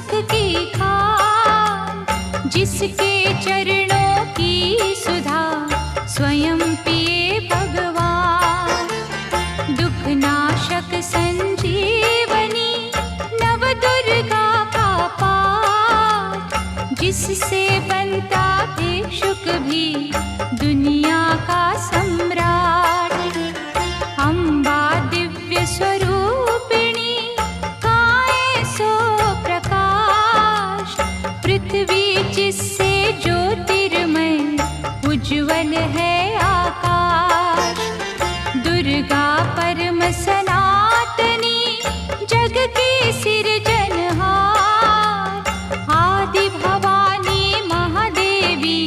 सुख की खान, जिसके चरणों की सुधा स्वयं पिए भगवान। दुख नाशक संजीवनी नव दुर्गा का पाठ, जिससे बनता भिक्षुक भी दुनिया का सम्राट। अम्बा दिव्य स्वरूपिणी काए सो प्रकाश, पृथ्वी जिससे ज्योतिर्मय उज्ज्वल है आकाश। दुर्गा परम सनातनी जग की सिरजनहार, आदि भवानी महादेवी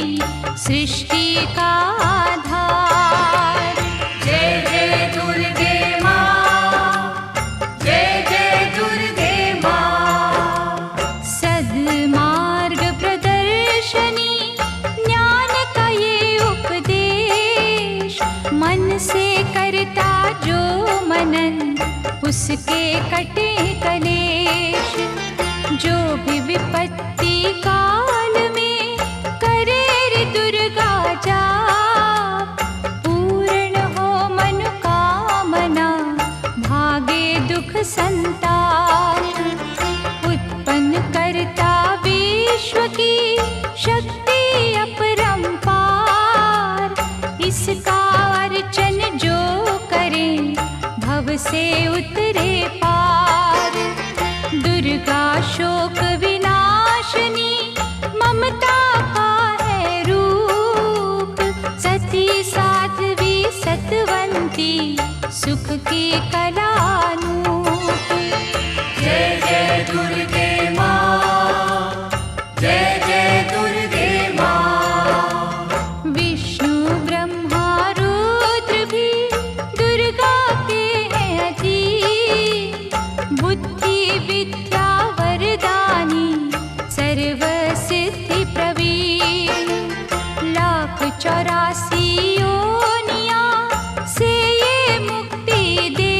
सृष्टि का आधार। जय जय दुर्गे माँ, जय जय दुर्गे माँ। सद्मार्ग प्रदर्शनी ज्ञान का ये उपदेश, मन से करता जो मनन उसके कटे कलेश। जो भी विपत्ति काल में करे रे दुर्गा जाप, पूर्ण हो मनोकामना भागे दुख संताप। उत्पन्न करता विश्व की शक्ति अपरंपार, इसका अर्चन जो करे भव से उतरे पार। दुर्गा शोक विनाशिनी ममता का है रूप, सती साध्वी सतवंती सुख की कलानूप। जय जय दुर्गे माँ, जय जय दुर्गे माँ। विष्णु ब्रह्मा रुद्र भी दुर्गा के हैं अधीन, बुद्धि विद्या वरदानी सर्व सिद्धि प्रवीण। 1,84 योनियां से ये मुक्ति दे,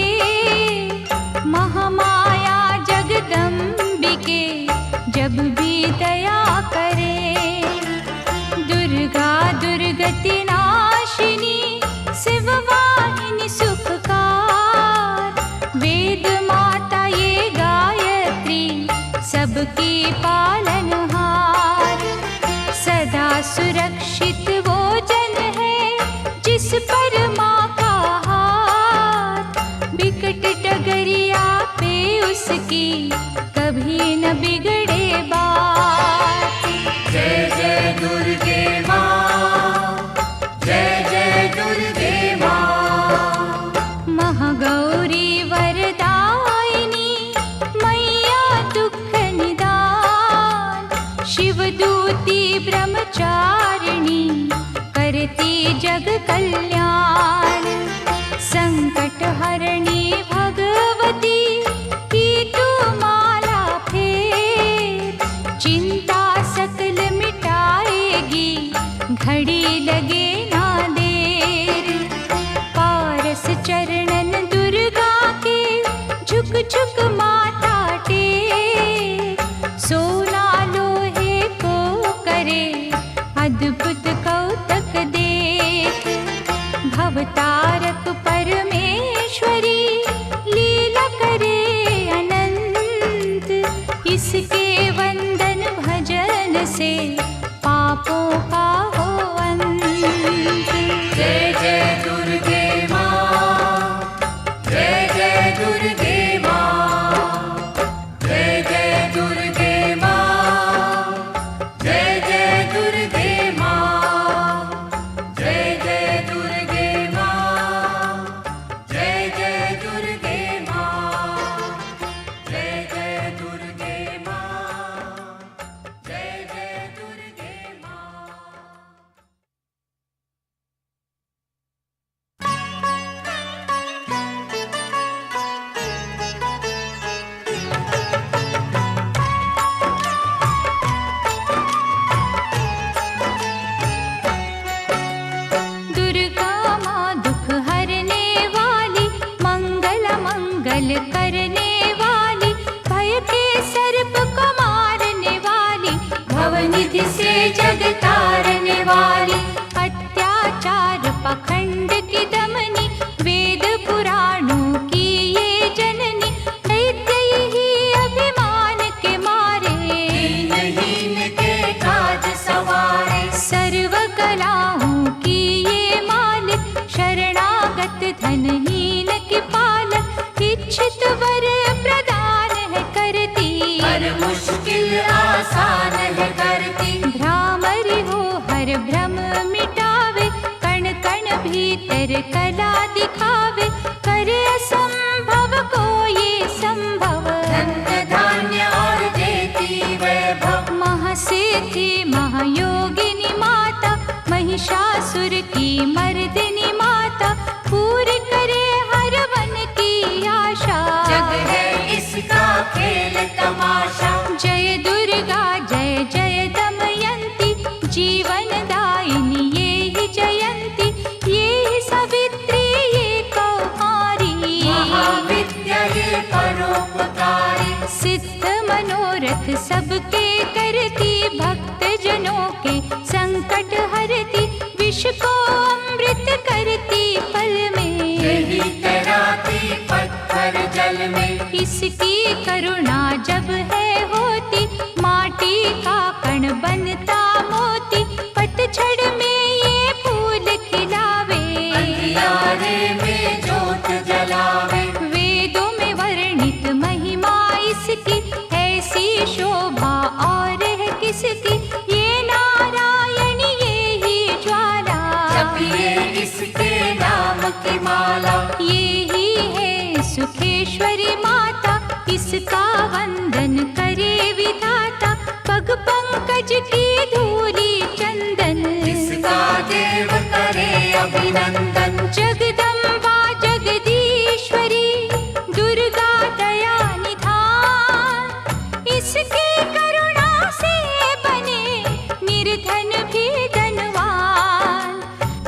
महामाया जगदम्बिके जब भी दया करे। दुर्गा दुर्गति नाशिनी शिववाहिनी सुखकार, वेद माता ये गायत्री सबकी पालनहार। सदा सुरक्षित वो जन है जिस पर माँ का हाथ, बिकट डगरिया पे उसकी कभी न बिगड़े बात। जय जय दुर्गे माँ, जय जय दुर्गे माँ। महागौरी वरदायिनी मैया दुख निदान, शिवदूती ब्रह्मचारिणी करती जग कल्याण। संकट हरणी भगवती की तू माला फेर, चिंता सकल मिटाएगी घड़ी लगे ना देर। पारस चरणन दुर्गा के झुक झुक माथा टेक, सोना लोहे को करे अद्भुत कौतक देख। भवतारक परमेश्वरी लीला करे अनंत, इसके वंदन भजन से पापों का हो अंत। जय जय दुर्गे माँ, जय जय दुर्गे माँ। जय जय दुर्गे माँ, जय जय दुर्गे माँ। जय जय दुर्गे माँ, जय जय दुर्गे माँ। जय जय दुर्गे माँ, जय जय दुर्गे माँ। दुर्गा माँ दुख हरने वाली, मंगल मंगल करने वाली, भय के सर्प को मार कर कला दिखावे, करे असंभव को ये संभव। धन्य धान्य और देती वैभव, महासिद्धि महायोगिनी माता, महिषासुर की मर्दिनी माता, पूरी करे हर मन की आशा। जग है इसका खेल तमाशा। जय दुर्गा जय जय दमयंती, जीवन दायिनी ये ही जयंती, ये ही सावित्री ये कौमारी, महाविद्या ये परोपकारी। सिद्ध मनोरथ सबके करती, भक्त जनों के संकट हरती, विष को अमृत करती पल में, यही तैराती पत्थर जल में। इसकी करुणा जब है होती, माटी का कण बनता मोती, पतझड़ में ये फूल खिलावे, अंधियारे में जोत जलावे। वेदों में वर्णित महिमा इसकी, ऐसी शोभा और है किसकी, ये नारायण ये ही ज्वाला, जपिए इसके नाम की माला। ये ही है सुखेश्वरी माता, इसका वंदन करे विधाता, पग पंकज की धूली चंदन, इसका देव करे अभिनंदन। जगदम्बा जगदीश्वरी दुर्गा दया निधान, इसकी करुणा से बने निर्धन भी धनवान।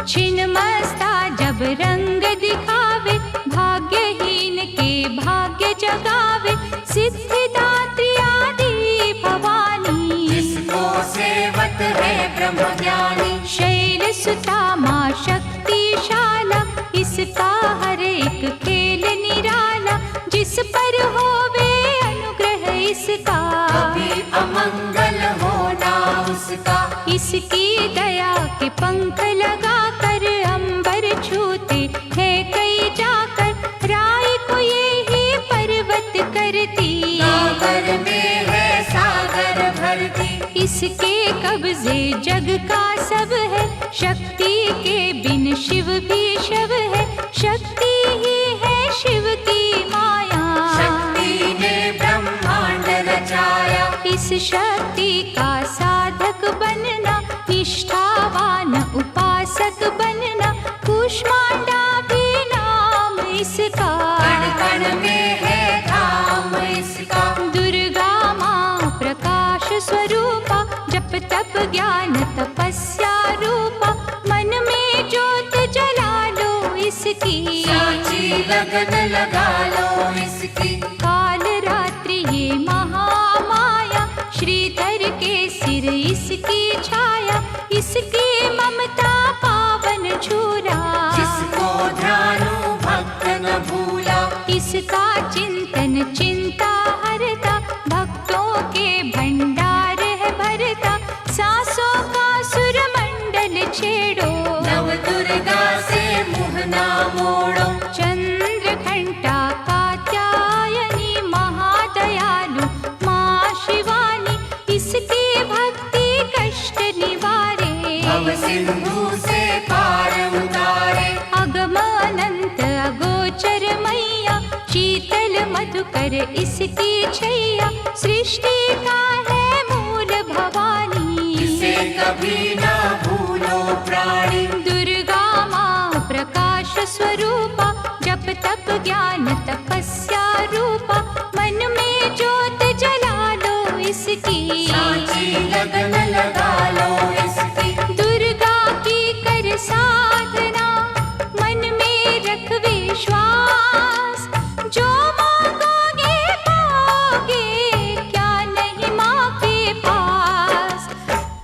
छिन्नमस्ता जब रंग दिखावे, भाग्यहीन के भाग्य जगावे, सिद्धिदात्री आदि भवानी, इसको सेवत है ब्रह्म ज्ञानी। शैल सुता माँ शक्तिशाला, इसका हर एक खेल निराला, जिस पर होवे अनुग्रह इसका, कभी अमंगल होना उसका। इसकी दया के पंख लगा कर अंबर छूते हैं कई जाकर, राय को ये ही पर्वत करती, सागर में है सागर भरती। इसके कब्जे जग का सब है, शक्ति के बिन शिव भी शव है, शक्ति ही है शिव की माया, शक्ति ने ब्रह्मांड रचाया। इस शक्ति का साधक बनना, निष्ठावान उपासक बनना, कूष्मांडा भी नाम इसका, कण कण में है धाम इसका। दुर्गा माँ प्रकाश स्वरूपा, जप तप ज्ञान तपस्या रूपा, मन में ज्योत जला लो इसकी, साची लगन लगा लो इसकी। काल रात्रि ये महामाया, श्रीधर के सिर इसकी छाया, इसकी ममता पावन झूला, जिसको ध्यानु भक्त न भूला। इसका चिंतन चिंता हरता, भक्तों के भंडार है भरता, सांसों का सुरमंडल छेड़ो, नव दुर्गा से मुँह ना मोड़ो। चंद्र घंटा कात्यायनी महादयालु माँ शिवानी, इसकी भक्ति कष्ट निवारे, भव सिंधु से पार उतारे। अगम अनंत अगोचर मैया, शीतल मधुकर इसकी छैया, सृष्टि का है मूल भवानी, इसे कभी ना भूलो प्राणी। दुर्गा माँ प्रकाश स्वरूपा, जप तप ज्ञान तपस्या रूपा, मन में ज्योत जला लो इसकी, साची लगन लगा लो इसकी। दुर्गा की कर साधना, मन में रख विश्वास, जो मांगोगे पाओगे, क्या नहीं माँ के पास।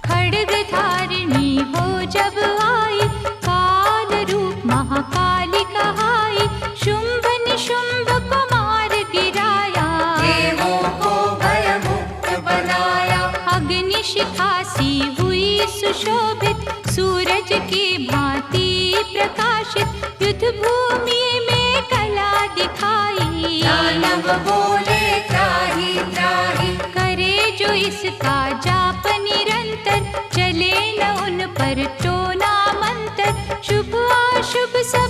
खड्ग धारिणी हो जब आई, काल रूप महाकाली कहाई, शुंभ निशुंभ को मार गिराया, देवों को भयमुक्त बनाया। अग्नि शिखा सी हुई सुशोभित, सूरज की भांति प्रकाशित, युद्ध भूमि में कला दिखाई, दानव बोले त्राहि त्राहि। करे जो इसका जाप निरंतर, चले न उन पर टोना मंत्र, शुभ अशुभ सब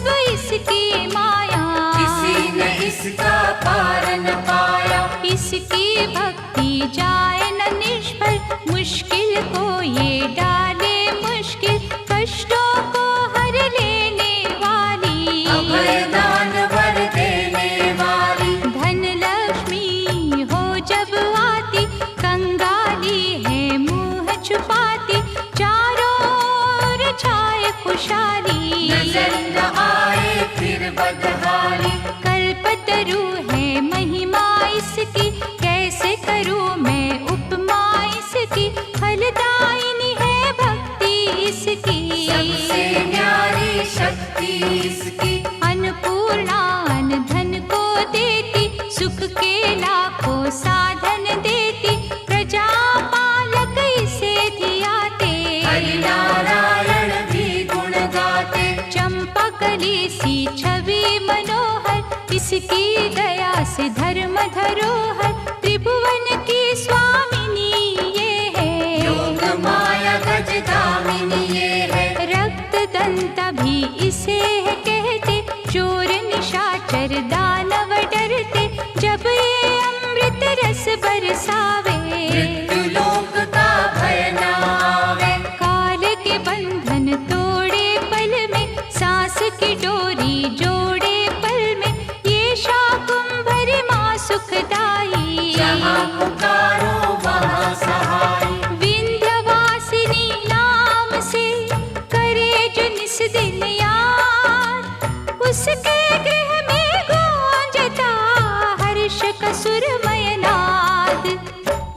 पार न पाया। इसकी भक्ति जाए न निष्फल, मुश्किल को ये डाले मुश्किल, कष्टों को हर लेने वाली, अभय दान वर देने वाली। धन लक्ष्मी हो जब आती, कंगाली है मुंह छुपाती, चारों ओर छाए खुशहाली, नजर न आए फिर बदहाली। कल्पतरु है महिमा इसकी, कैसे करूं मैं उपमा इसकी, फलदायिनी है भक्ति इसकी, सबसे न्यारी शक्ति इसकी। अन्नपूर्णा अन्न धन को देती, सुख के लाखों साधन देती, प्रजा पालक इसे धियाते, हरि नारायण भी गुण गाते। चंपा कली सी छवि मनोहर, इसकी दया से धर्म धरोहर, त्रिभुवन की स्वामिनी ये है, योग माया गज धामिनी ये है। रक्त दंता भी इसे है कहते, चोर निशाचर दानव डरते, जब ये अमृत रस बरसावे, मृत्यु लोक का भय न आवे। काल के बंधन तोड़े पल में, सांस की डोरी जोड़े पल में, ये शाकुंभरी माँ सुखदाई, जहाँ पुकारो वहाँ सहाय। विंध्यवासिनी नाम से करे जो निस दिन याद, उसके गृह में गूंजता हर्ष का सुरमय नाद।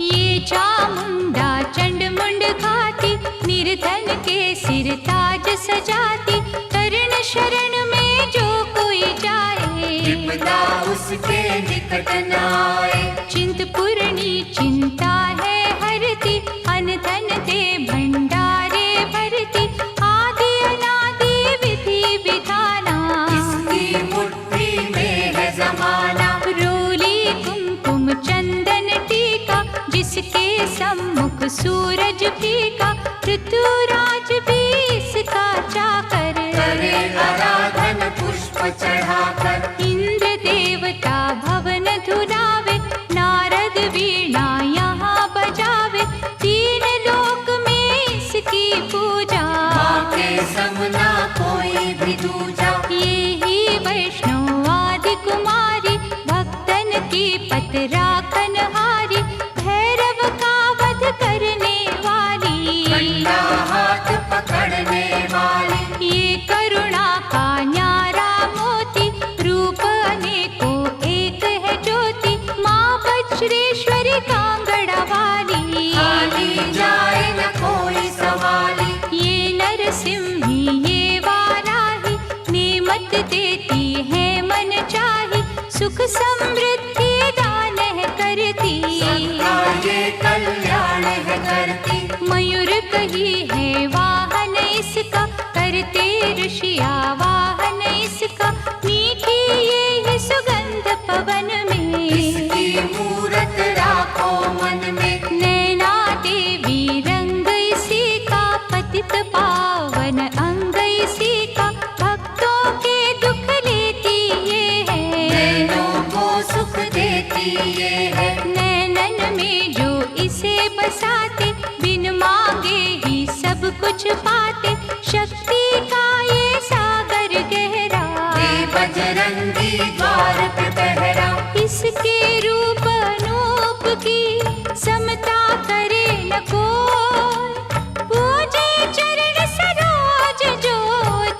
ये चामुंडा चंड मुंड खाती, निर्धन के सिर ताज सजाती, कर्ण शरण में जो कोई जाए, विपदा उसके निकट न आए। चिंतपूर्णी चिंता है हरती, अन्न धन दे भंडारे भरती, आदि अनादि विधि विधाना, इसकी मुट्ठी में है जमाना। रोली कुमकुम चंदन टीका, जिसके सम्मुख सूरज फीका, ऋतुराज भी इसका चाकर, करे आराधन पुष्प चढ़ाकर। इंद्र देवता भवन धुलावे, नारद वीणा यहाँ बजावे, तीन लोक में इसकी पूजा, माँ के समना कोई भी दूजा। ये ही वैष्णव आदि कुमारी, भक्तन की पत राखन हारी, भैरव का वध करने वाली, कंधा हाथ पकड़ने वाली। ये करुणा का न्यारा मोती, रूप अनेकों एक है ज्योति, माँ वज्रेश्वरी कांगड़ा वाली, खाली जाए न कोई सवाली। ये नरसिंही ये वाराही, नेमत देती है मन चाही, सुख समृद्धि दान है करती, सबका ये कल्याण है करती। मयूर कही है वाहन इसका, करते ऋषिया वाहन इसका, मीठी ये है सुगंध पवन में, इसकी मूरत राखो मन में। नैना देवी रंग इसी का, पतित पावन अंग इसी का, भक्तों के दुख लेती ये है, नैनों को सुख देती ये है। नैनन में जो इसे बसाते, बिन मांगे ही सब कुछ पाते, शक्ति का ये सागर गहरा, ये बजरंगी द्वार पे पहरा। इसके रूप अनूप की समता करे न कोई, पूजे चरण सरोज जो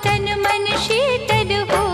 तन मन शीतल हो,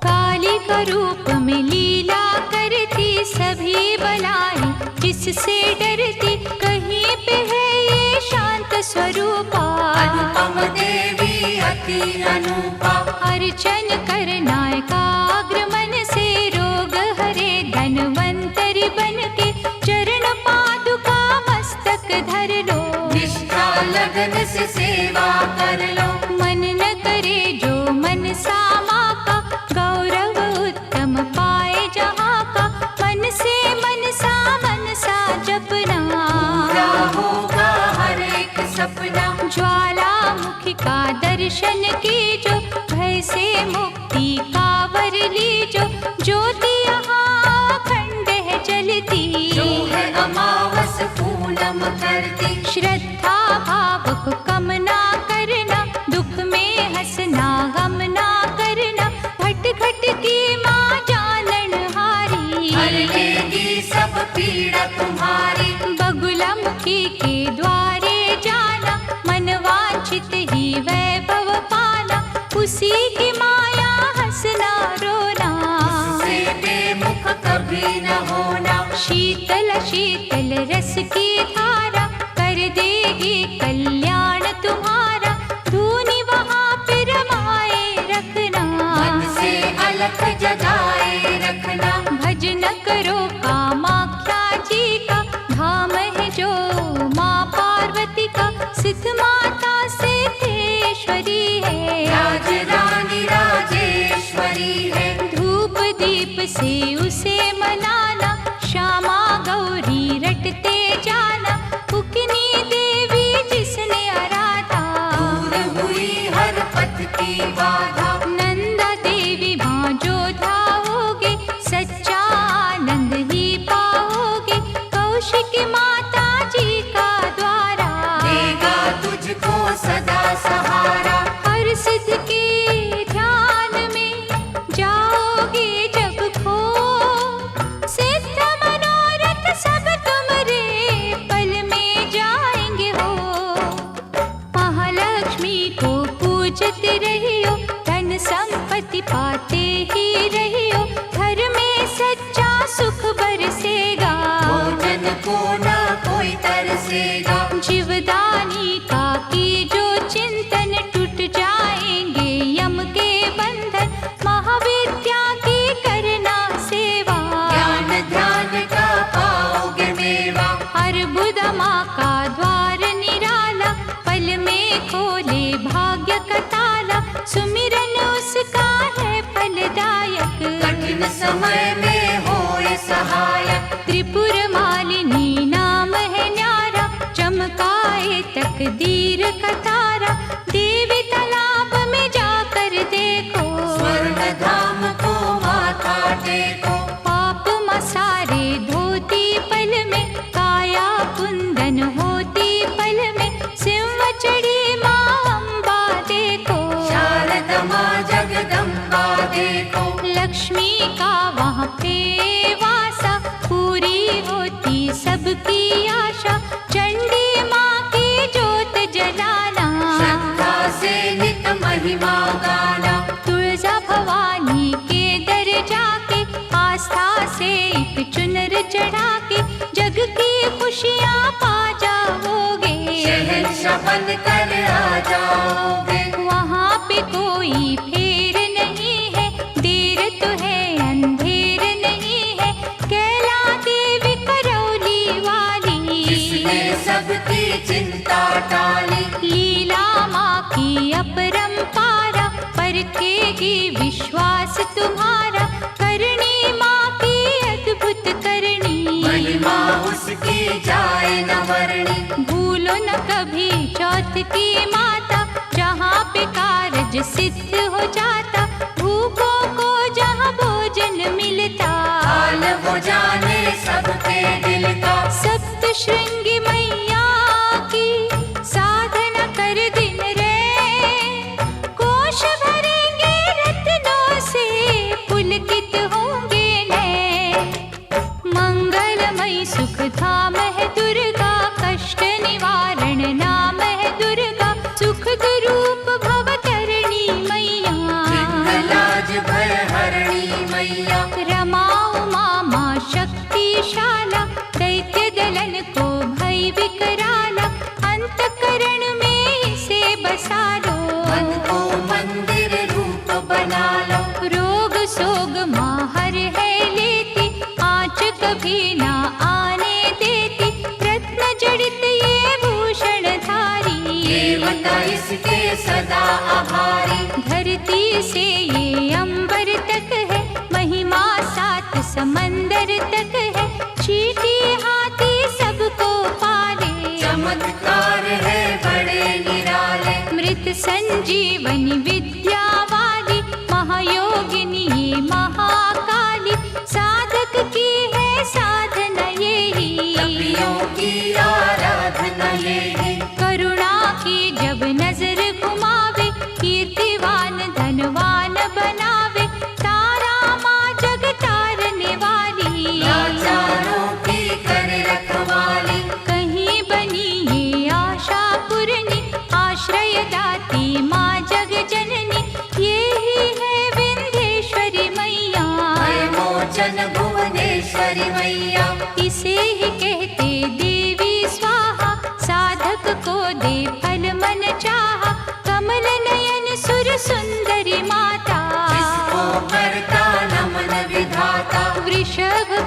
काली का रूप में लीला करती, सभी बलाई जिससे डरती, कहीं पे है ये शांत स्वरूपा, अनुपम देवी अति अनुपा। अर्चन करना एकाग्र मन से, रोग हरे धनवंतरी बन के, चरण पादुका मस्तक धर लो, निष्ठा लगन से सेवा कर लो। मन न करे जो मन सामा का, गौरव उत्तम पाए जहाँ का, मन से मनसा जपना, पूरा होगा हर एक सपना। ज्वालामुखी का दर्शन की जो, भय से मुक्ति का वर ली जो, ज्योति यहाँ अखंड है जलती, जो है अमावस पूनम करती। श्रद्धा भाव को कम ना करना, दुख में हंसना गम ना करना, घट घट की माँ जानन हारी, हर लेगी सब पीड़ा तुम्हारी। बगुलामुखी के द्वारे जाना, मन वांछित ही वैभव पाना, उसी की माया हंसना रोना, उससे बेमुख कभी न होना। शीतल शीतल रस की धारा, कर देगी कल्याण तुम्हारा, धूनी वहाँ पे रमाए रखना, मन से अलख जगाए रखना। भजन करो कामाख्या जी का, धाम है जो माँ पार्वती का, सिद्ध माता सिद्धेश्वरी है, राज रानी राजेश्वरी है। धूप दीप से उसे मनाना, श्यामा गौरी रटते जाना, उकनी देवी जिसने आराधा, दूर हुई हर पथ की बाधा। नंदा देवी माँ जो धाओगे, सच्चा आनंद ही पाओगे, कौशिकी माता जी का द्वारा, देगा तुझको सदा सहारा। हर सिद्ध के ध्यान में जाओगे जब खो, सिद्ध मनोरथ सब तुम्हारे पल में जाएंगे हो, महालक्ष्मी को पूजते रहियो, धन संपत्ति पाते ही रहियो, घर में सच्चा सुख बरसेगा, भोजन को न कोई तरसेगा। जीवदानी का की जो चिंतन, टूट जाएंगे यम के बंधन, महाविद्या की करना सेवा, ज्ञान ध्यान का पाओगे मेवा। अर्बुद माँ का द्वार निराला, पल में खोले भाग्य का ताला, सुमिरन उसका है फलदायक, कठिन समय में होए सहायक। त्रिपुर मालिनी नाम है न्यारा, चमकाए तकदीर का तारा, देवी तालाब में जाकर देखो, स्वर्ण धाम को माथा टेको। पाप मसारे धोती पल में, काया कुंदन होती पल में, सिंह चढ़ी माँ अम्बा देखो, शारदा माँ जगदम्बा देखो। लक्ष्मी का वहाँ पे वासा, पूरी होती सबकी आशा, चंडी माँ की जोत जलाना, श्रद्धा से नित महिमा गाना। तुळजा भवानी के दर जाके, आस्था से एक चुनर चढ़ा के, जग की खुशियाँ पा जाओगे, शहंशाह बन कर आ जाओगे। वहाँ पे कोई फेर नहीं है, देर तो है अंधेर नहीं है, कैला देवी करौली वाली, जिसने सबकी चिंता टाली। लीला माँ की अपरंपारा, परखेगी विश्वास तुम्हारा, करनी माँ की अद्भुत करनी, महिमा उसकी जाए न वर्णी। भूलो न कभी चौथ की माता, जहाँ पे कारज सिद्ध हो जाता, भूखों को जहाँ भोजन मिलता, हाल वो जाने सबके दिल का। सप्त श्रृंगी मैया की साधना कर दिन रे, कोश भरेंगे रत्नों से, पुलकित होंगे नैन, मंगलमयी सुख धाम है दुर्गा, कष्ट निवारण नाम है दुर्गा, सुख रूप भवतरणी मैया, लाज भय हरणी मैया। रमा उमा माँ शक्तिशाला, दैत्य दलन को भय विकराला, अंतकरण में इसे बसा लो, मन को मंदिर रूप बना लो। रोग सोग माँ हर है लेती, आँच कभी ना आने देती, रत्न जड़ित ये भूषण धारी, देवता इसके सदा आभारी। धरती से ये अंबर तक है, महिमा सात समंदर तक है, चीटी हाथी सबको पाले, चमत्कार है बड़े निराले। मृत संजीवनी विद्या वाली, महायोगिनी ये महाकाली,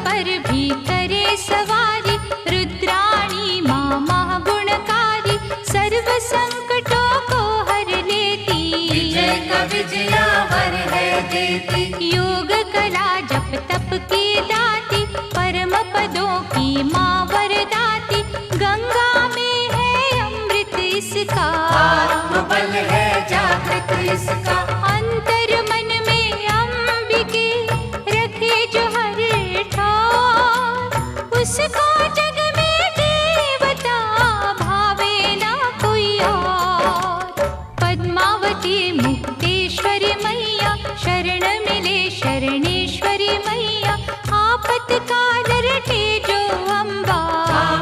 पर भी करे सवारी, रुद्राणी माँ महागुणकारी, सर्व संकटों को हर लेती, विजय का विजयावर है देती। योग कला जप तप की दाती, परम पदों की माँ वरदाती, गंगा में है अमृत इसका, आत्मबल है जागृत इसका। अंतर मन में अंबिके रखे जो हर ठार, उसको जग में देवता भावे ना कोई और। पद्मावती मुक्तेश्वरी मैया, शरण मिले शरणेश्वरी मैया, आपतकाल रटे जो अम्बा,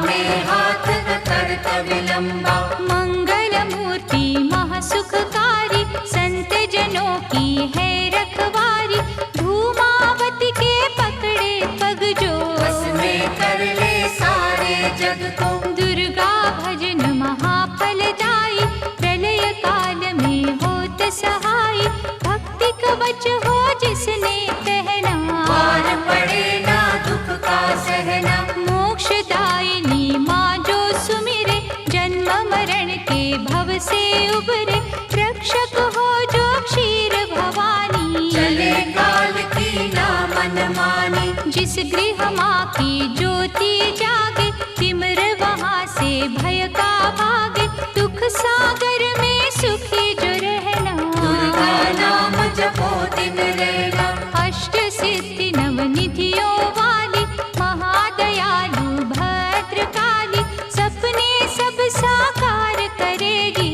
में हाथ न करता विलंबा। मंगल मूर्ति महासुखकारी, संत जनों की है रखवारी, धूमावती के पकड़े पग जो, बस में कर ले सारे जग को। दुर्गा भजन महाफलदायी, प्रलय काल में होत सहाय, भक्ति कवच हो जिसने पहना, पार पड़े ना दुख का सहना। मोक्षदायिनी माँ जो सुमिरे, जन्म मरण के भव से उबरे, रक्षक हो जो क्षीर भवानी, चले काल की ना मनमानी। जिस गृह माँ की ज्योति जागे, तिमिर वहाँ से भय का भागे, दुख सागर में सुखी जो रहना, दुर्गा नाम जपो दिन रहना। अष्ट सिद्धि नवनिधियों वाली, महादयालु भद्रकाली, सपने सब साकार करेगी,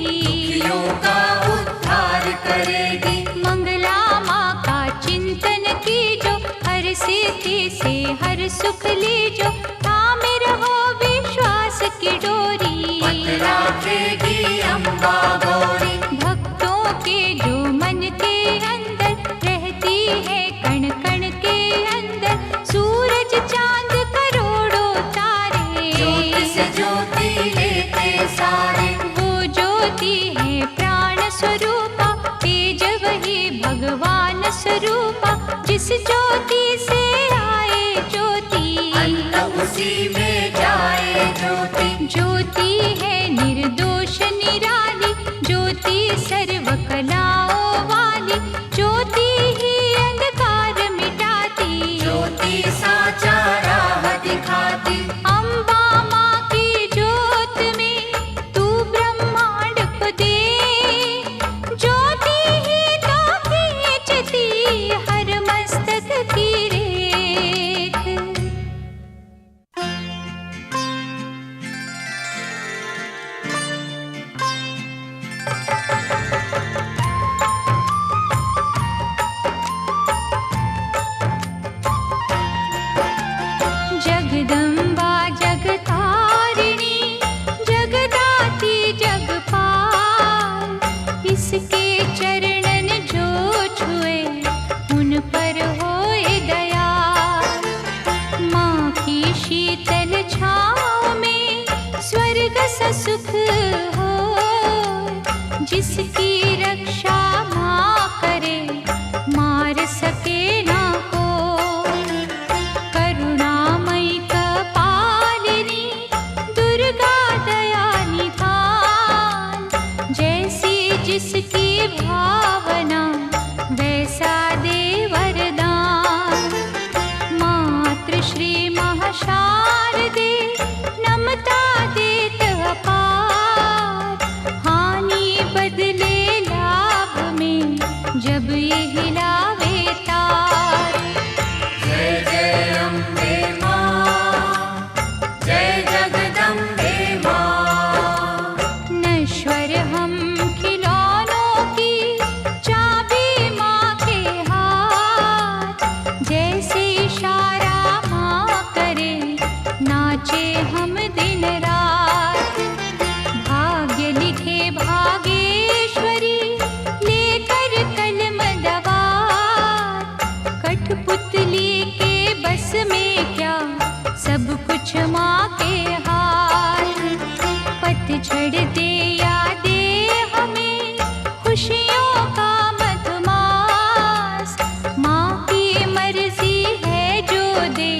दुखियों का उद्धार करेगी। मंगला माँ का चिंतन कीजो, हर सिद्धि से हर सुख लीजो, थामे रहो विश्वास की डोरी, राखेगी अम्बा गौरी। भक्तों के जो मन के अंदर रहती है, कण कण के अंदर, सूरज चांद करोड़ों तारे, ज्योति से ज्योति लेते सारे। वो ज्योति है प्राण स्वरूपा, तेज वही भगवान स्वरूपा, जिस ज्योति से आए ज्योति, अंत उसी में जाए ज्योति। ज्योति है निर्दोष निराली, ज्योति सर्व कलाओं वाली, ज्योति ही अंधकार मिटाती, ज्योति साचा राह दिखाती। अम्बा माँ की ज्योत में तू ब्रह्मांड को दे, ज्योति ही तो खींचती हर मस्तक की रेख। जगदम्बा जगतारिणी, जगदाती जगपाल, इसके चरणन जो छुए उन पर होए दयाल। माँ की शीतल छाँव में स्वर्ग सा सुख हो, जिसकी रक्षा माँ करे मार सके ना कोई। करुणामयी कपालिनी, दुर्गा दया निधान, जैसी जिसकी भावना वैसा दे वरदान। मातृश्री महाशारदे, नमता देत अपार, हानि बदले लाभ में जब ये हिलावे तार। जय जय अम्बे माँ, जय जगदम्बे माँ। नश्वर हम खिलौनों की चाबी माँ के हाथ, जैसे इशारा माँ करे नाचे हम दिन रात। भाग्य लिखे भागेश्वरी, लेकर कलम दवात, कठपुतली के बस में क्या सब कुछ माँ के हाथ। पतझड़ दे या दे हमें खुशियों का मधुमास, माँ की मर्जी है जो दे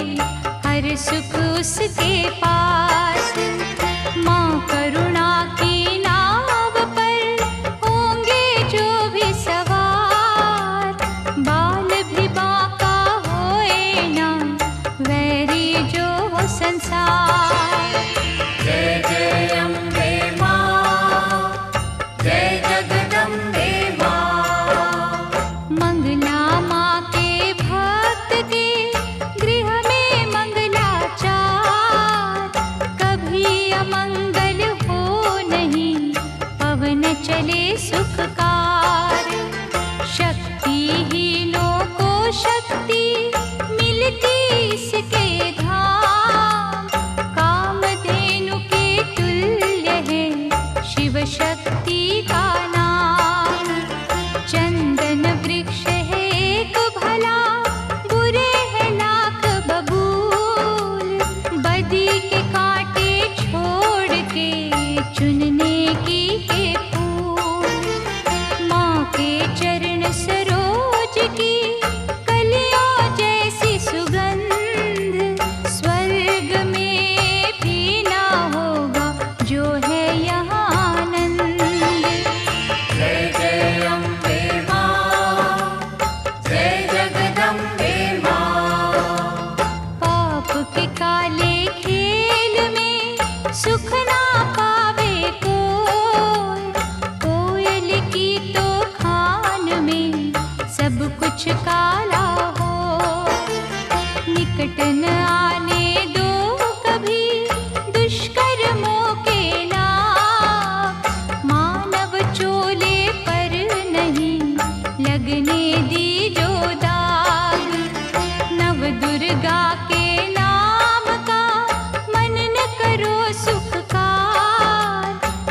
संसार। जय जय अम्बे माँ, जय जगदम्बे माँ। मंगला माँ के भक्त के गृह में मंगलाचार, कभी अमंगल हो नहीं, पवन चले सुखकार। शक्तिहीनों को शक्ति मिलती इसके धाम, कामधेनु के तुल्य है शिव शक्ति का नाम। चंदन वृक्ष है एक भला, बुरे है लाख बबूल, बदी के कांटे छोड़ के चुनने की है फूल। माँ के चरण सरोज की कलियों जैसी सुगंध, स्वर्ग में भी ना होगा जो है यहाँ आनंद। जय जय अम्बे माँ, जय जगदम्बे माँ। पाप के काले खेल में सुख ना पावे कोई, कोयल की तो खान में सब कुछ काला हो। निकट न आने दो कभी दुष्कर्मों के लाभ, मानव चोले पर नहीं लगने दी जो दाग। नव दुर्गा के नाम का मनन करो सुखकार,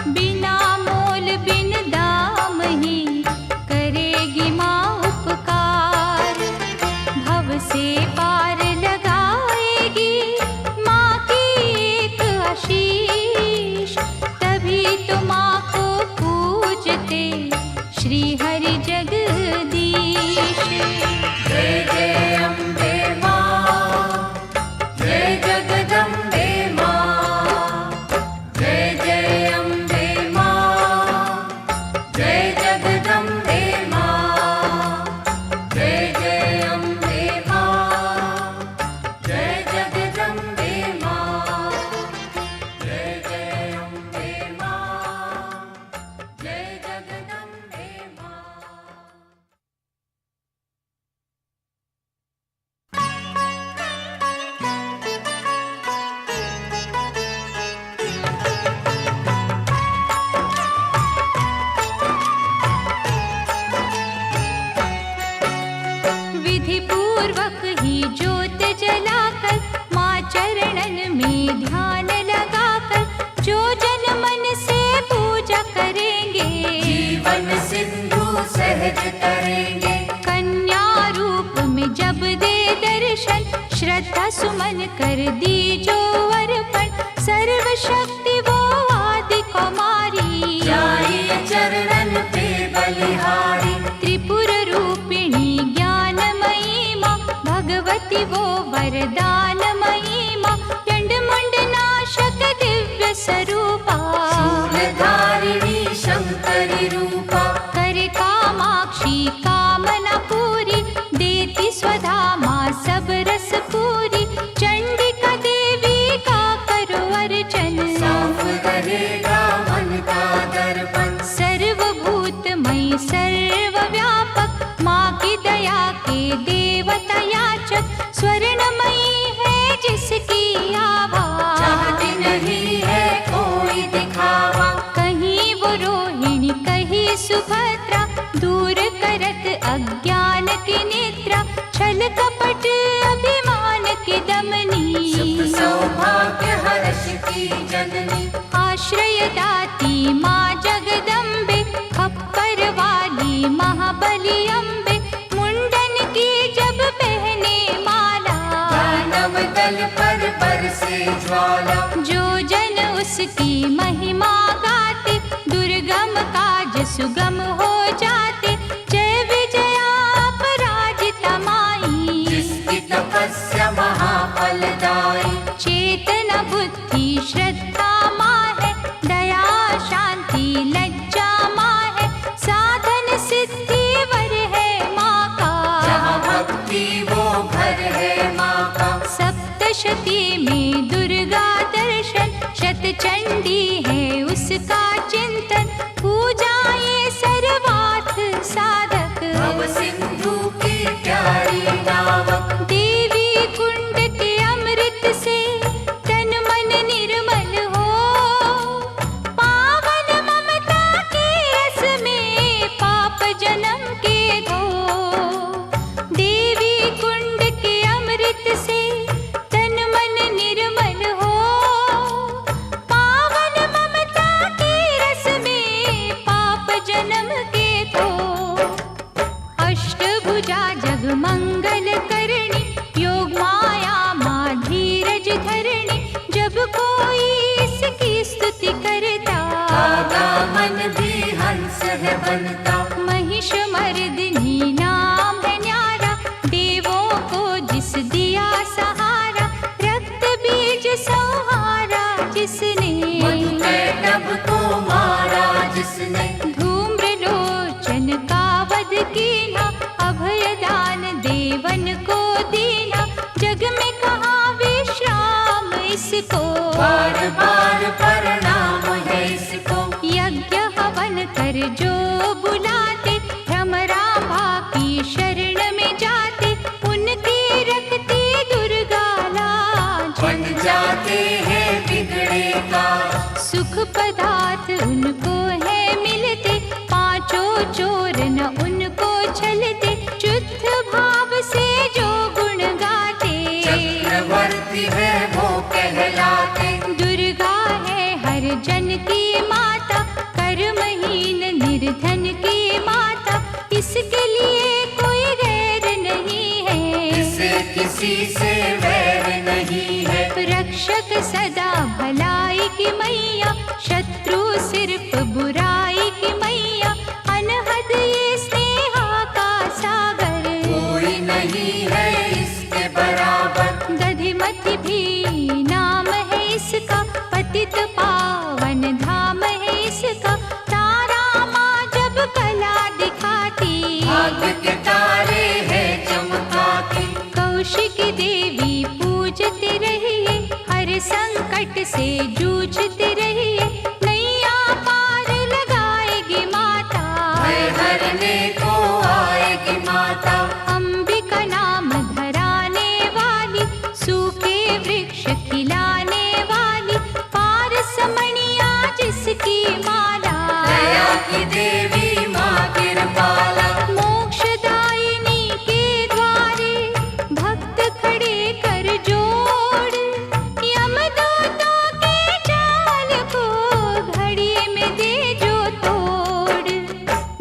बिना मोल बिन दाम ही करेगी माँ उपकार। भव से पार लगाएगी माँ की एक आशीष, तभी तो माँ को पूजते श्री हरि जगदीश। जय जय अम्बे माँ, जय जगदम्बे माँ। जय जय अम्बे माँ, जय जगदम्बे माँ। जय जय अम्बे माँ, जय जगदम्बे माँ। जय जय अम्बे माँ, जय जगदम्बे माँ। विधि पूर्वक ही ज्योत जलाकर, माँ चरणन में ध्यान लगाकर, जो जन मन से पूजा करेंगे, जीवन सिंधु सहज करेंगे। कन्या रूप में जब दे दर्शन, श्रद्धा सुमन कर दी जो अर्पण, सर्व शक्ति वो आदि कुमारी, जाइए चरणन पे बलिहारी। त्रिपुर रूपिणी ज्ञानमयी माँ, भगवती वो वरदानमयी माँ, चंड मुंड नाशक दिव्य स्वरूपा, शूलधारिणी शंकरी रूपा। करे कामाक्षी कामना पूरी, देती स्वधा माँ सब रस पूरी। चंडिका देवी का करो अर्चन, साफ रहेगा मन का दर्पण। सर्वभूतमयी सर्वव्यापक, माँ की दया के देवता याचक, स्वर्णमयी है जिसकी आभा, चाहती नहीं है कोई दिखावा। कहीं वो रोहिणी कहीं सुभद्रा, दूर करत अज्ञान की निद्रा, छल कपट अभिमान की दमनी, सुख सौभाग्य हर्ष की जननी। आश्रय दाती माँ जगदम्बे, खप्पर वाली महाबली अम्बे, मुंडन की जब पहने माला, दानव दल पर बरसे ज्वाला। जो जन उसकी महिमा गाते, दुर्गम काज सुगम हो जाते। जय विजया अपराजिता माई, जिसकी तपस्या महाफलदायी। चेतना बुद्धि श्रद्धा माँ है, दया शांति लज्जा माँ है, साधन सिद्धि वर है माँ का, जहाँ भक्ति वो घर है माँ का। सप्तशती में दुर्गा बनता। महिष मर्दिनी नाम है न्यारा, देवों को जिस दिया सहारा, रक्त बीज संहारा जिसने, मधुकैटभ को मारा जिसने, धूम्रलोचन का वध कीना, अभयदान देवन को दीना, जग में कहाँ विश्राम इसको, बार बार प्रणाम है इसको। यज्ञ हवन कर जो बुलाते, भ्रमरांभा की शरण में जाते, उनकी रखती दुर्गा लाज, बन जाते हैं बिगड़े का। सुख पदार्थ उनको है मिलते, पांचों चोर न उनको छलते, शुद्ध भाव से जो गुण गाते, चक्रवर्ती है वो कहलाते। दुर्गा है हर जन की माता, कर्महीन निर्धन की माता, इसके लिए कोई गैर नहीं है, इसे किसी से वैर नहीं है। रक्षक सदा भलाई की मैया, शत्रु सिर्फ बुराई की मैया, अनहद ये स्नेहा का सागर, कोई नहीं है इसके बराबर। दधिमति भी नाम है इसका, पतित पावन धाम है इसका, तारा माँ जब कला दिखाती, भाग्य के तारे है चमकाती। कौशिकी देवी पूजते रहिए, हर संकट से जूझते रहिए, नैया पार लगाएगी माता, भय हरने को आएगी माता। अंबिका नाम धराने वाली, सूखे वृक्ष खिलाने वाली, पारसमणिया जिसकी माला, दया की देवी माँ कृपाला। मोक्षदायिनी के द्वारे भक्त खड़े कर जोड़, यमदूतों के जाल को घड़ी में दे जो तोड़,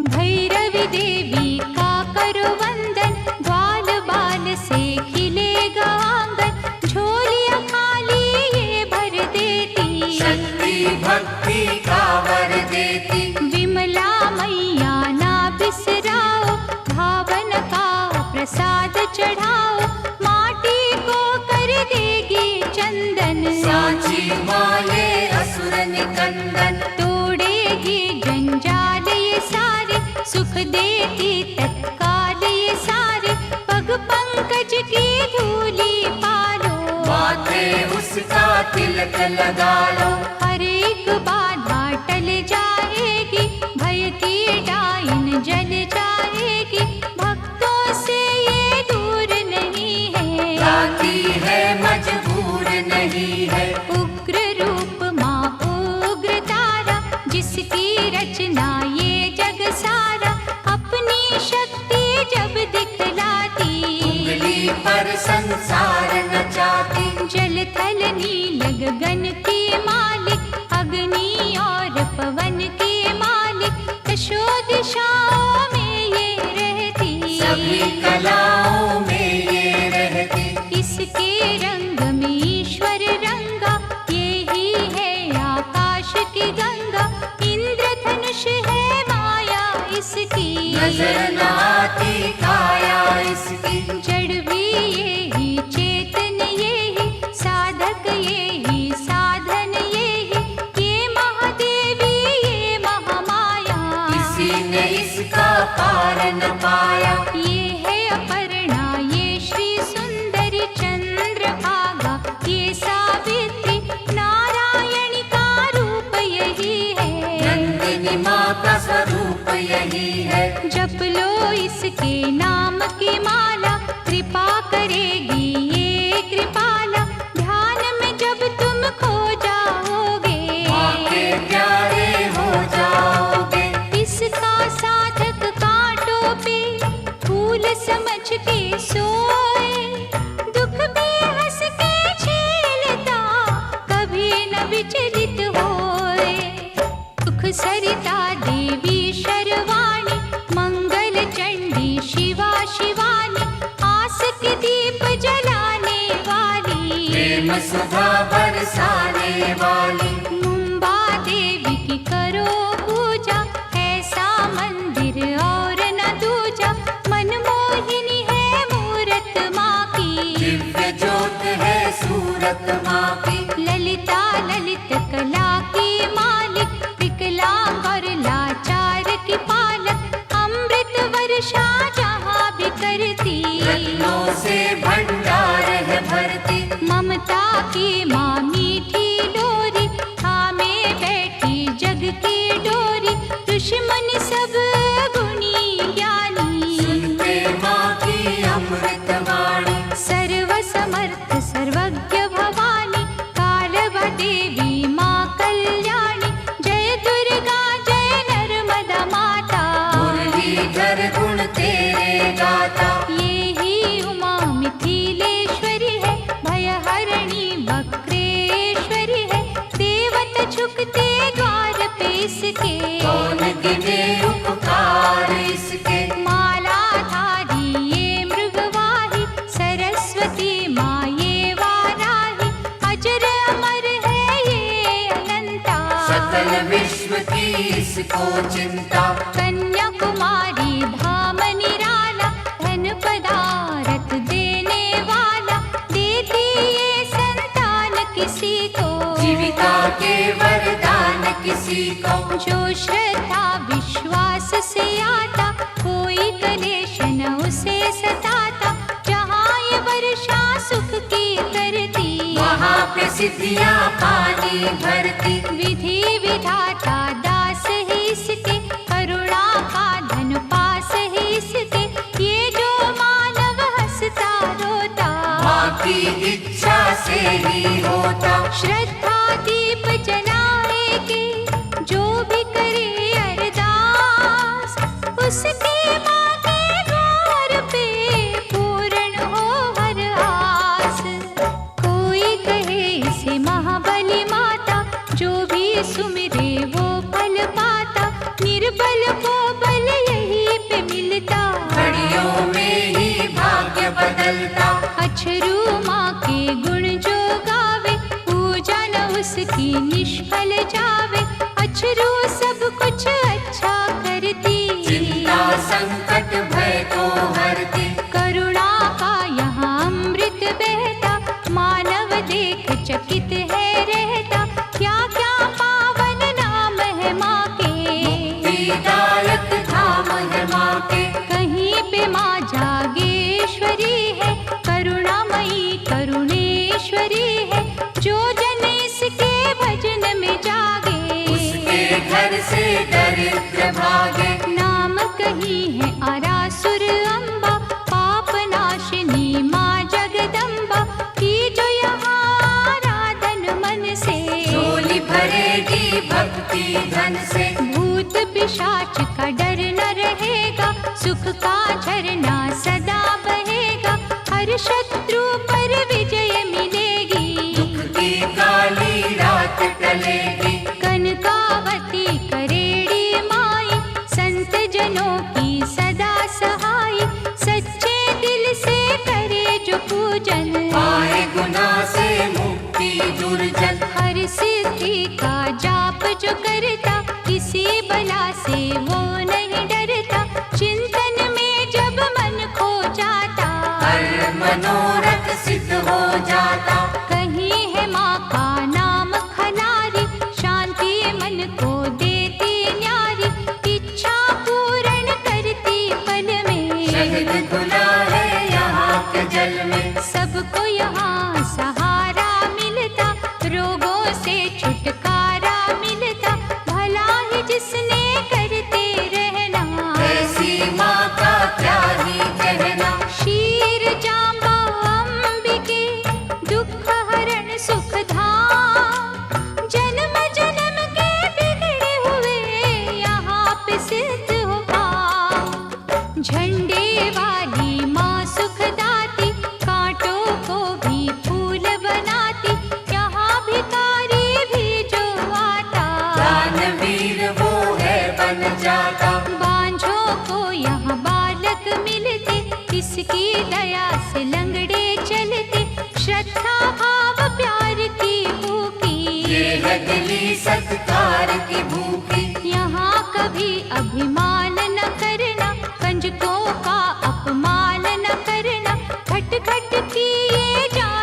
भैरवी देवी का करो वंदन, ग्वाल बाल से खिलेगा आंगन, झोलियां खाली ये भर देती, शक्ति भक्ति का वर देती। विमला मैया ना बिसराओ, भावन का प्रसाद चढ़ाओ, माटी को कर देगी चंदन, सांची माँ ये असुर निकंदन। तोड़ेगी जंजाल ये सारे, सुख देती तत्काल ये सारे, पग पंकज की धूली पालो, माथे उसका तिलक लगा लो। हर एक बाधा टल जाएगी, भय की डाइन जल जाएगी, भक्तों से ये दूर नहीं है, लाती है मजबूर नहीं है। उग्र रूप माँ उग्र तारा, जिसकी रचना ये जग सारा, अपनी शक्ति जब दिखलाती, उंगली पर संसार नचाती। जल थल नील गगन की मालिक, अग्नि और पवन की मालिक, दशो दिशाओं में ये रहती, सभी कलाओं में ये रहती। इसके रंग में ईश्वर रंगा, ये ही है आकाश की गंगा, इंद्रधनुष है माया इसकी, नजर न आती काया इसकी। जड़ भी ये ही, चेतन ये ही, साधक ये ही, साधन ये ही, ये महादेवी ये महामाया, किसी ने इसका पार न पाया। ये है अपर्णा ये श्री सुंदरी चंद्रभागा, ये सावित्री नारायणी का रूप यही है, नंदिनी माँ का स्वरूप यही है। जप लो इसके नाम की माला, कृपा करेगी ये कृपाला, ध्यान में जब तुम खो जाओगे, माँ के प्यारे हो जाओगे। इसका साधक कांटों पे फूल समझ के सोए, दुख भी हंस के झेलता, कभी न विचलित होए, सुख सरिता देवी शर्वाणी, मंगल चंडी शिवा शिवानी, आस के दीप जलाने वाली, प्रेम सुधा बरसाने वाली। मुंबा देवी की करो पूजा, ऐसा मन ज्योत है सूरत माँ की। ललिता ललित कला की मालिक, विकलांग और लाचार की पालक, अमृत वर्षा जहाँ भी करती, रत्नों से भंडार है भरती। ममता की माँ मीठी डोरी, थामे बैठी जग की डोरी, ऋषि मुनि सब गुणी ज्ञानी, सुनते माँ की अमृत वाणी। सर्व समर्थ सर्वज्ञ भवानी, कालभा देवी माँ कल्याणी, जय दुर्गा जय नर्मदा माता, मुरलीधर गुण तेरे गाता। ये ही उमा मिथिलेश्वरी है, भयहरिणी वक्रेश्वरी है, देवता झुकते द्वार पे इसके, कौन गिने उपकार इसके। मालाधारी ये मृगवाही, सरस्वती माँ ये वाराही, अजर अमर है ये अनंता, सकल विश्व की इसको चिंता। कन्याकुमारी धाम निराला, धन पदारथ देने वाला, देती ये संतान किसी को, जीविका के वरदान किसी को। जो श्रद्धा विश्वास से आता, कोई कलेश न उसे सताता, जहाँ ये वर्षा सुख की करती, वहाँ पे सिद्धियाँ पानी भरती। विधि विधाता दास है इसके, करुणा का धन पास है इसके, ये जो मानव हंसता रोता, माँ की इच्छा से ही होता। श्रद्धा दीप जलाएगी जो भी करे अरदास, उसके माँ के द्वार पे पूर्ण हो हर आस। कोई कहे इसे महाबली माता, जो भी सुमिरे वो फल पाता, निर्बल को बल यहीं पे मिलता, घड़ियों में ही भाग्य बदलता। अछरू माँ के गुण जो गावे, पूजा न उसकी निष्फल जावे, अछरू सब कुछ अच्छा करती, चिंता संकट भय को हरती। करुणा का यहाँ अमृत बहता, मानव देख चकित है रहता, क्या क्या पावन नाम है माँ के, मुक्तिदायक धाम है माँ के। कहीं पे माँ जागेश्वरी है, करुणामयी करुणेश्वरी है, जो जन इसके भजन में जागे, उसके घर से दरिद्र भागे। नाम कही है आरासुर अम्बा, पाप नाशिनी माँ जगदम्बा, की जो यहाँ आराधन मन से, झोली भरेगी भक्ति धन से। भूत पिशाच का डर न रहेगा, सुख का झरना सदा बहेगा, हर शत्रु पर विजय मिलेगी, दुख की काली रात टलेगी। कनकावती करेड़ी माई, संत जनों की सदा सहाय, सच्चे दिल से करे जो पूजन, पाए गुनाह से मुक्ति दुर्जन। हर सिद्धि का जाप जो करता, किसी बला से वो नहीं डरता, चिंतन में जब मन खो जाता, हर मनोरथ सिद्ध हो जाता। कहीं है माँ का नाम खलारी, शांति मन को देती न्यारी, इच्छा पूर्ण करती पल में, शहद घुला है यहाँ के जल में। सबको यहाँ सहारा मिलता, रोगों से छुटकारा मिलता, भला ही जिसने करते रहना, ऐसी माँ का क्या ही कहना। क्षीर जाम्बा अंबिके, दुख हरण सुख धाम, जन्म जन्म के बिगड़े हुए यहाँ पे सिद्ध हो पाओ, झंडे वाली माँ सुखदाती, कांटों को भी फूल बनाती, यहाँ भिखारी भी जो आता, दानवीर वो है बन जाता। बांझों को यहाँ बालक मिलते, इसकी दया से लंगड़े चलते, श्रद्धा भाव प्यार की भूखी, ये है दिली सत्कार की भूखी। यहाँ कभी अभिमान न करना, कंजकों का अपमान न करना, खट खट की ये जान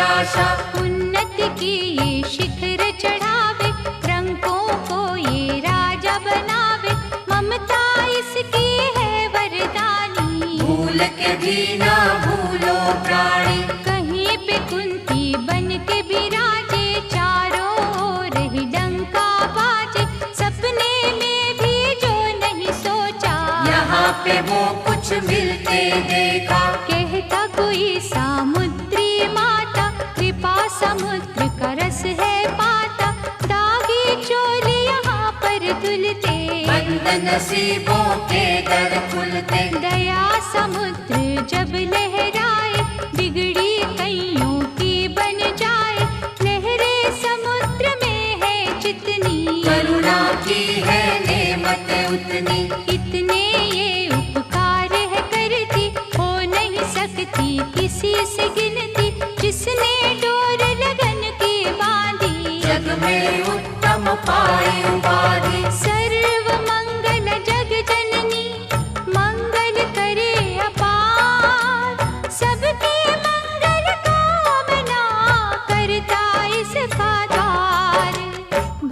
आशा। उन्नति की ये शिखर चढ़ावे, रंगों को ये राजा बनावे, ममता इसकी है वरदानी। भूल के भी ना भूलो प्राणी, कहीं पे कुंती बन के बिराजे, चारों ओर ही डंका बाजे, सपने में भी जो नहीं सोचा, यहाँ पे वो कुछ मिलते देखा। कहता कोई सामुद्री माता, कृपा समुद्र का रस है पाता, दागी चोली यहाँ पर धुलते, बंद नसीबों के दर खुलते। दया समुद्र जब लहराए, बिगड़ी कईयों की बन जाए, लहरे समुद्र में है जितनी, करुणा की है नेमत उतनी। इतने ये उपकार है करती, हो नहीं सकती किसी से गिनती, जिसने डोर लगन की बांधी, जग में उत्तम पाई उपाधि। सर्व मंगल जग जननी, मंगल करे अपार, सबके मंगल कामना करता इसका द्वार।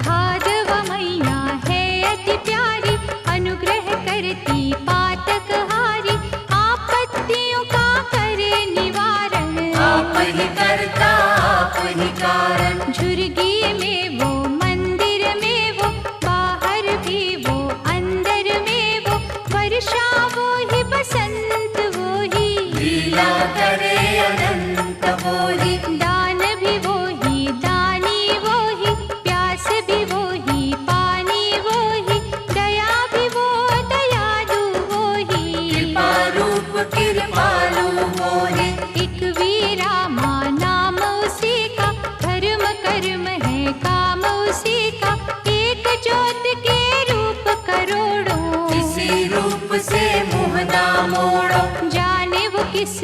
भादव मैया है अति प्यारी, अनुग्रह करती पातक हारी, आपत्तियों का करे निवारण, आप ही करता आप ही कारण। झुर्गी में वो मंदिर में वो, बाहर भी वो अंदर में वो, वर्षा वो ही बसंत वो ही, लीला करे अनंत वो ही। दान भी वो ही दानी वो ही, प्यास भी वो ही पानी वो ही, दया भी वो दयालु वो ही, कृपा रूप कृपालु वो ही। एक वीरामा नाम उसी का, धर्म कर्म है काम उसी का, एक ज्योत के रूप करोड़ों, इसी रूप से मुँह ना मोड़ो। जाने वो किस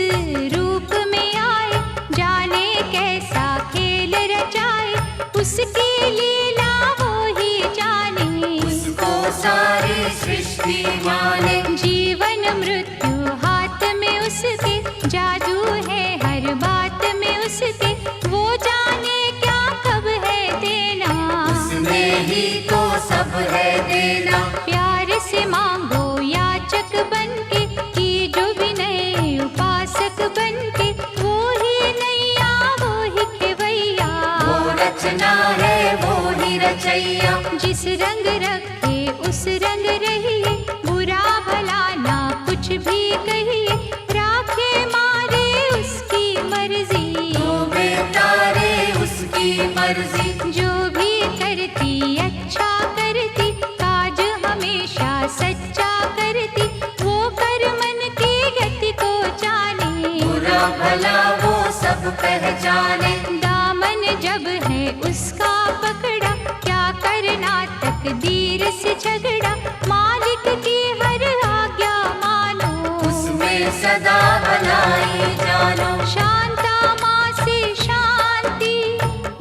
रूप में आए, जाने कैसा खेल रचाए, उसकी लीला वो ही जाने, उसको सारी सृष्टि माने। जीवन मृत्यु हाथ में उसके, जादू है हर बात में उसके, वो जाने क्या कब है देना, उसमें ही तो सब है देना। प्यार से मांगो याचक बनके, की जो विनय उपासक बनके, वो ही नैया वो ही खेवैया, वो रचना है वो ही रचैया। जिस रंग रखे उस रंग रहिए, बुरा भला ना कुछ भी कहिए, राखे मारे उसकी मर्जी, तो बेतारे उसकी मर्जी। जो भी करती अच्छा करती, काज हमेशा सच्चा करती, वो कर मन की गति को जाने, बुरा भला वो सब पहचाने। दामन जब है उसका पकड़ा, क्या करना तकदीर से झगड़ा, मालिक की हर आज्ञा मानो, उसमें सदा भलाई जानो। शांता माँ से शांति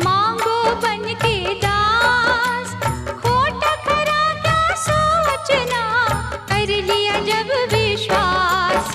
मांगो बन के दास, खोटा खरा क्या सोचना, कर लिया जब विश्वास,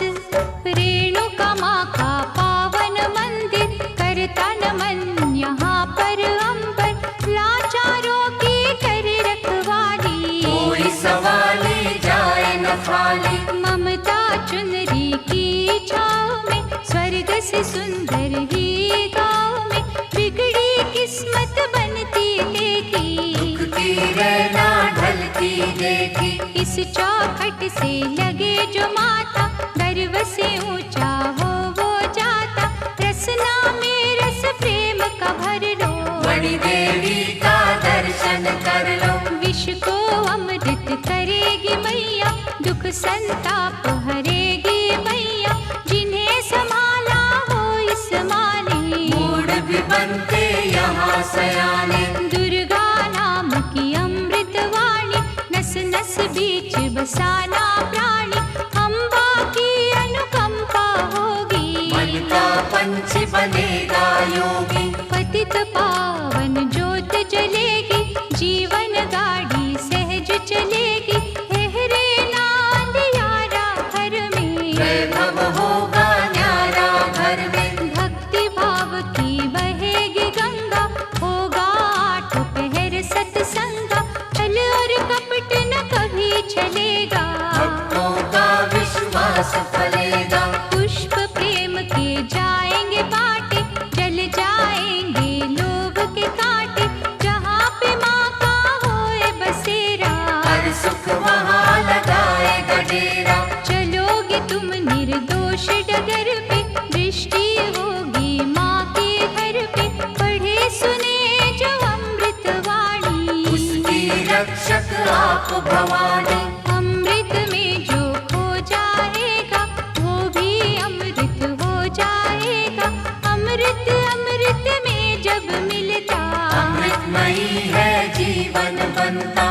रेणुका माँ का पावन मंदिर, करता नमन यहाँ पर अंबर, लाचारों की करे रखवाली, कोई सवाली जाए न खाली। ममता चुनरी की छाँव में, स्वर्ग से सुंदर ही गाँव में, बिगड़ी किस्मत बनती देखी, दुखती रहना ढलती देखी। इस चौखट से लगे जो माता, गर्व से ऊंचा हो वो जाता, रसना में रस प्रेम का भर लो, बड़ी देवी का दर्शन कर लो। विष को अमृत करेगी मैया, दुख संताप हरेगी मैया, जिन्हें संभाला हो इस माने, मूड भी बनते यहाँ सयाने। दुर्गा नाम की अमृत वाणी, नस नस बीच बसाना प्राणी, अम्बा की अनुकंपा होगी, मन का पंछी बनेगा योगी। पतित पावन ज्योत जलेगी, जीवन गाड़ी सहज चलेगी, लहरे ना अंधियारा घर में, वैभव होगा न्यारा घर में। भक्ति भाव की आप भवानी। अमृत में जो खो जाएगा वो भी अमृत हो जाएगा। अमृत अमृत में जब मिलता अमृतमयी है जीवन बनता।